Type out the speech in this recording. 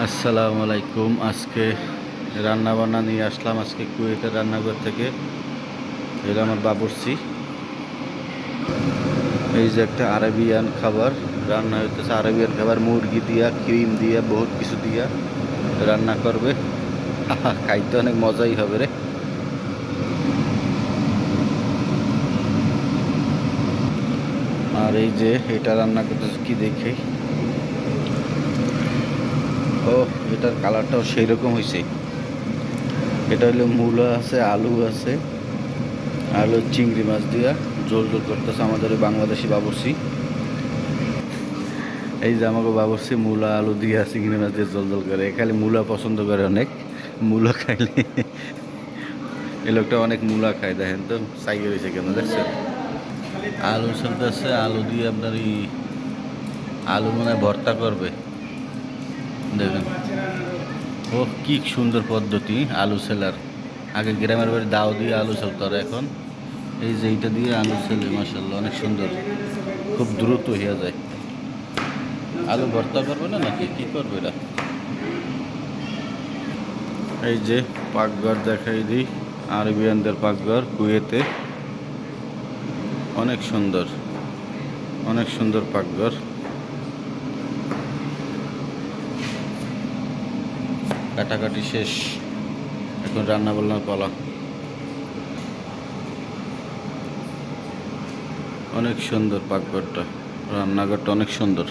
আসসালামু আলাইকুম। আজকে রান্না বান্না নিয়ে আসলাম আজকে কুয়েতের রান্নাঘর থেকে। এটা আমার বাবুর্চি। এই যে একটা আরবিয়ান খাবার রান্না হইতেছে, আরবিয়ান খাবার মুরগি দিয়া, ক্রিম দিয়া, বহুত কিছু দিয়া রান্না করবে। খাইতে অনেক মজাই হবে রে। আর এই যে এটা রান্না করতেছে কি দেখে, ও এটার কালারটাও সেই রকম হয়েছে। এটা হলো মূলা আছে, আলু আছে, আলু চিংড়ি মাছ দিয়া ঝোল ঝোল করতেছে আমাদের ওই বাংলাদেশি বাবুর্চি। এই যে আমাকে বাবুর্চি মূলা আলু দিয়া চিংড়ি মাছ দিয়ে ঝোল ঝোল করে। খালি মূলা পছন্দ করে অনেক, মূলা খাইলে এই লোকটা অনেক মূলা খায়। দেখেন তো সাইকে রয়েছে কেন, দেখছেন? আলু চলতেছে, আলু দিয়ে আপনার এই আলু মনে হয় ভর্তা করবে। দেখেন, ও কি সুন্দর পদ্ধতি আলু সেলার। আগে গ্রামের বাড়ি দাও দিয়ে আলু চলতো, আর এখন এই যে এইটা দিয়ে আলু সেলে। মাসাল্লাহ অনেক সুন্দর, খুব দ্রুত হয়ে যায়। আলু ভর্তা করবে না নাকি কি করবে এটা? এই যে পাকঘর দেখাই দিই, আরবিয়ানদের পাকঘর কুয়েতে। অনেক সুন্দর, অনেক সুন্দর পাকঘর। কাটাকাটি শেষ, এখন রান্না বান্নার পালা। অনেক সুন্দর পাকঘরটা, রান্নাঘরটা অনেক সুন্দর।